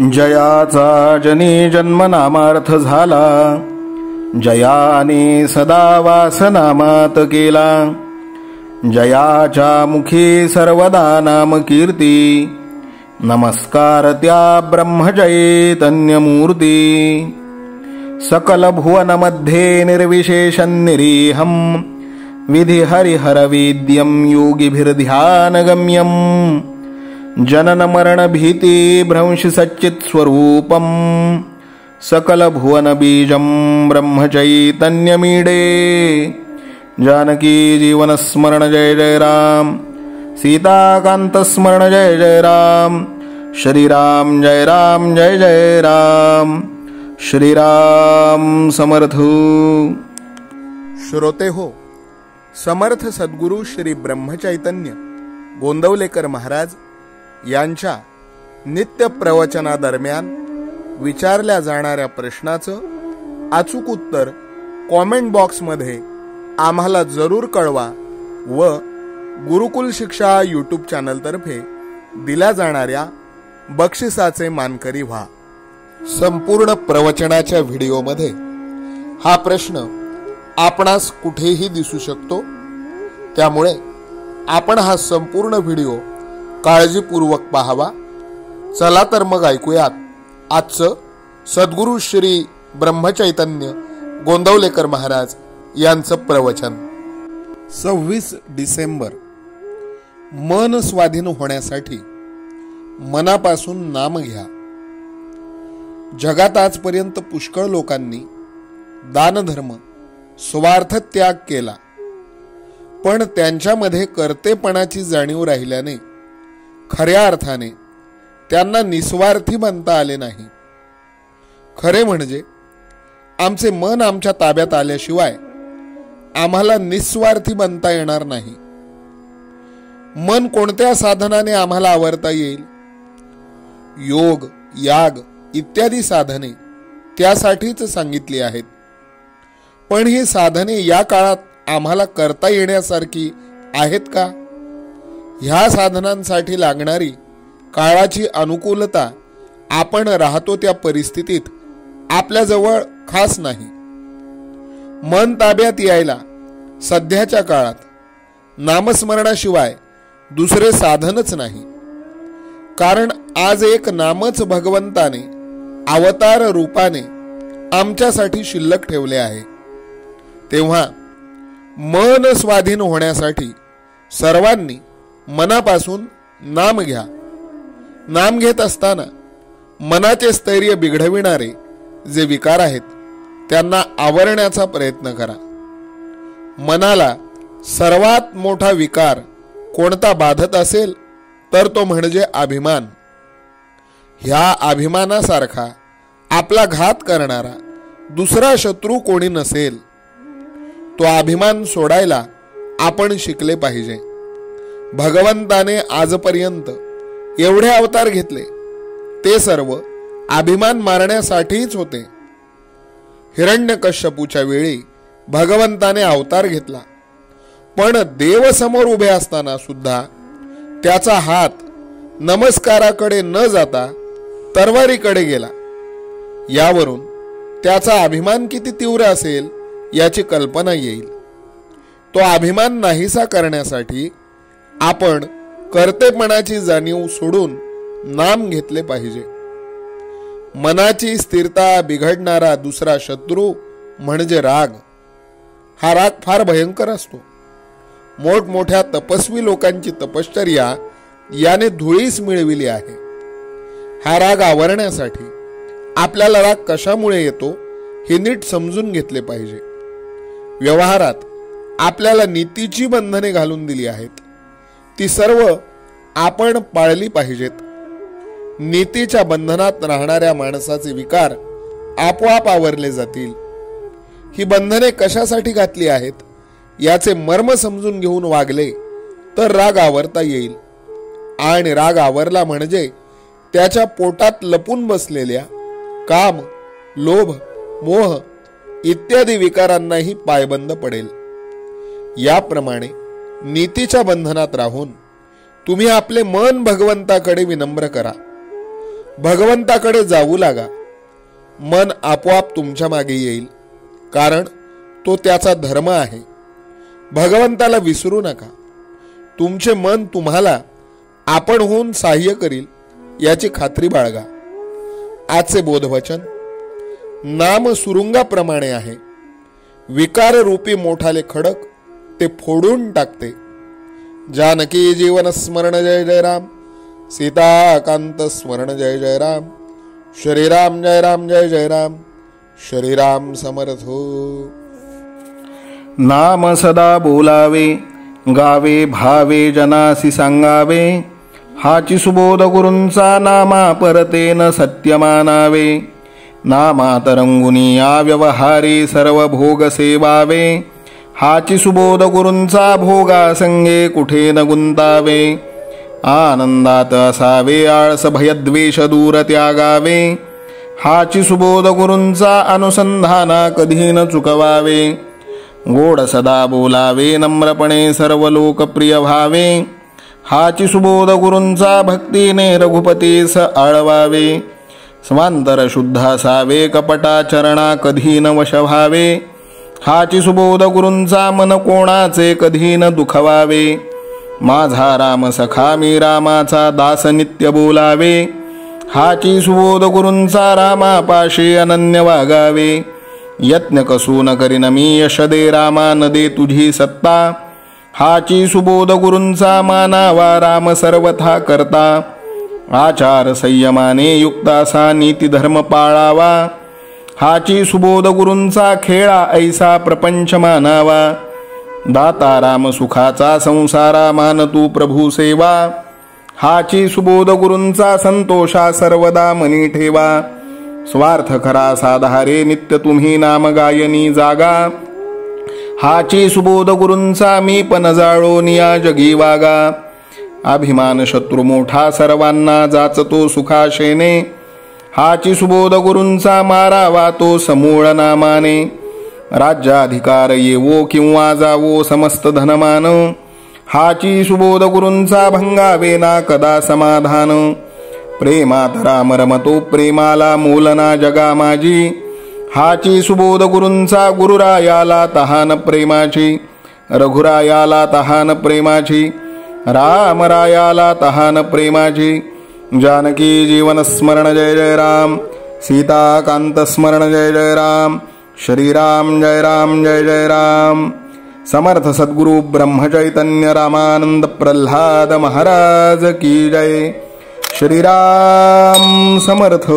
जयाचा जनी जन्म नामार्थ झाला, जयाने सदा वासनामात केला. जयाच्या मुखी सर्वदा नाम कीर्ती, नमस्कार त्या ब्रह्मचैतन्यमूर्ती. सकल भुवनमध्ये निर्विशेषं निरीहं, विधि हरिहरवेद्यं योगिभिर्ध्यानगम्यं. जनन मरण भीति भ्रंश सच्चित् स्वरूपं, सकल भुवन बीजं ब्रह्मचैतन्यमीडे. जानकी जीवन स्मरण जय जय राम, सीताकांत स्मरण जय जय राम. श्रीराम जय राम जय जय राम. श्रीराम समर्थ. श्रोते हो, समर्थ सद्गुरू श्री ब्रह्मचैतन्य गोंदवलेकर महाराज यांच्या नित्य प्रवचनादरम्यान विचारल्या जाणाऱ्या प्रश्नाचं अचूक उत्तर कॉमेंट बॉक्समध्ये आम्हाला जरूर कळवा व गुरुकुल शिक्षा यूट्यूब चॅनलतर्फे दिल्या जाणाऱ्या बक्षिसाचे मानकरी व्हा. संपूर्ण प्रवचनाच्या व्हिडिओमध्ये हा प्रश्न आपणास कुठेही दिसू शकतो, त्यामुळे आपण हा संपूर्ण व्हिडिओ काळजीपूर्वक पाहावा. चला तर मग ऐकूयात आजचं सद्गुरू श्री ब्रह्मचैतन्य गोंदवलेकर महाराज यांचं प्रवचन. 26 डिसेंबर. मन स्वाधीन होण्यासाठी मनापासून नाम घ्या. जगात आजपर्यंत पुष्कळ लोकांनी दानधर्म, स्वार्थ त्याग केला, पण त्यांच्यामध्ये कर्तेपणाची जाणीव राहिल्याने खऱ्या अर्थाने त्यांना निस्वार्थी बनता आले नाही. खरे म्हणजे आमचे मन आमच्या ताब्यात आल्याशिवाय आम्हाला निस्वार्थी बनता येणार नाही. मन कोणत्या साधनाने आम्हाला आवरता येईल? योग, याग इत्यादी साधने त्यासाठीच सांगितली आहेत. पण ही साधने या काळात आम्हाला करता येण्यासारखी आहेत का? ह्या साधनांसाठी लागणारी काळाची अनुकूलता आपण राहतो त्या परिस्थितीत आपल्याजवळ खास नाही. मन ताब्यात यायला सध्याच्या काळात नामस्मरणाशिवाय दुसरे साधनच नाही. कारण आज एक नामच भगवंताने अवतार रूपाने आमच्यासाठी शिल्लक ठेवले आहे. तेव्हा मन स्वाधीन होण्यासाठी सर्वांनी मनापासून नाम घ्या. नाम घेत असताना मनाचे स्थैर्य बिघडविणारे जे विकार आहेत त्यांना आवरण्याचा प्रयत्न करा. मनाला सर्वात मोठा विकार कोणता बाधत असेल तर तो म्हणजे अभिमान. ह्या अभिमानासारखा आपला घात करणारा दुसरा शत्रू कोणी नसेल. तो अभिमान सोडायला आपण शिकले पाहिजे. भगवंताने आजपर्यंत एवढे अवतार घेतले ते सर्व अभिमान मारण्यासाठीच होते. हिरण्यकश्यपूच्या वेळी भगवंताने अवतार घेतला, पण देव समोर उभे असताना सुद्धा त्याचा हात नमस्काराकडे न जाता तरवारीकडे गेला. यावरून त्याचा अभिमान किती तीव्र असेल याची कल्पना येईल. तो अभिमान नाहीसा करण्यासाठी आपण कर्तेपणाची जाणीव सोडून नाम घेतले पाहिजे. मनाची स्थिरता बिघडणारा दुसरा शत्रू म्हणजे राग. हा राग फार भयंकर असतो. मोठमोठ्या तपस्वी लोकांची तपश्चर्या याने धुळीस मिळविली आहे. हा राग आवरण्यासाठी आपल्याला राग कशामुळे येतो हे नीट समजून घेतले पाहिजे. व्यवहारात आपल्याला नीतीची बंधने घालून दिली आहेत, ती सर्व आपण पाळली पाहिजेत. नीतीच्या बंधनात राहणाऱ्या माणसाचे विकार आपोआप आवरले जातील. ही बंधने कशासाठी घातली आहेत याचे मर्म समजून घेऊन वागले तर राग आवरता येईल. आणि राग आवरला म्हणजे त्याच्या पोटात लपून बसलेल्या काम, लोभ, मोह इत्यादी विकारांनाही पायबंद पडेल. याप्रमाणे नीतीच्या बंधनात राहून तुम्ही आपले मन भगवंताकडे विनम्र करा. भगवंताकडे जाऊ लागा. मन आपोआप तुमच्या मागे येईल, कारण तो त्याचा धर्म आहे. भगवंताला विसरू नका. तुमचे मन तुम्हाला आपण होऊन सहाय्य करील याची खात्री बाळगा. आजचे बोधवचन नाम सुरुंगाप्रमाणे आहे. विकार रूपी मोठाले खडक ते फोडून टाकते. जानकी जीवन स्मरण जय जय राम. सीताकांत स्मरण जय जय राम. श्रीराम जय राम जय जय राम. श्रीराम समर्थ हो. नाम सदा बोलावे, गावे भावे जनासी सांगावे. हाची सुबोध गुरूंचा नामा परतेन सत्य मानावे. नामात रंगुनी या व्यवहारी सर्व भोग सेवावे. हाची सुबोध गुरूंचा भोगा संगे कुठे न गुंतावे. आनंदात असावे आळस भयद्वेष दूर त्यागावे. हाची सुबोध गुरूंचा अनुसंधाना कधी न चुकवावे. गोड सदा बोलावे नम्रपणे सर्व लोकप्रिय व्हावे. हाची सुबोध गुरूंचा भक्तीने रघुपतीस आळवावे. स्वांतर शुद्ध असावे कपटाचरणा कधी न वश व्हावे. हाची सुबोध गुरूंचा मन कोणाचे कधी न दुखवावे. माझा राम सखा मी रामाचा दास नित्य बोलावे. हाची सुबोध गुरूंचा रामापाशी अनन्य वागावे. यत्न कसून करीन मी यश दे रामा न दे तुझी सत्ता. हाची सुबोध गुरूंचा मानावा राम सर्वथा करता. आचार संयमाने युक्त असा नीती धर्म पाळावा. हाची सुबोध गुरूंचा खेळा ऐसा प्रपंच मानावा. दाता राम सुखाचा संसारा मान तू प्रभू सेवा. हाची सुबोध गुरूंचा संतोषा सर्वदा मनी ठेवा. स्वार्थ खरा साधारे नित्य तुम्ही नाम गायनी जागा. हाची सुबोध गुरूंचा मी पण जाळो निया जगी वागा. अभिमान शत्रू मोठा सर्वांना जाचतो सुखाशेने. हाची सुबोध गुरूंचा मारावा तो समूळ नामाने. राज्याधिकार येवो किंवा जावो समस्त धनमान. हाची सुबोध गुरूंचा भंगावे ना कदा समाधान. प्रेमात राम रमतो प्रेमाला मोलना जगा माझी. हाची सुबोध गुरूंचा गुरुरायाला तहान प्रेमाची. रघुरायाला तहान प्रेमाची. रामरायाला तहान प्रेमाची. जानकी जीवन स्मरण जय जय राम. सीताकांत स्मरण जय जय राम. श्रीराम जय राम जय जय राम. समर्थ सद्गुरु ब्रह्मचैतन्य रामानंद प्रल्हाद महाराज की जय. श्रीराम समर्थ.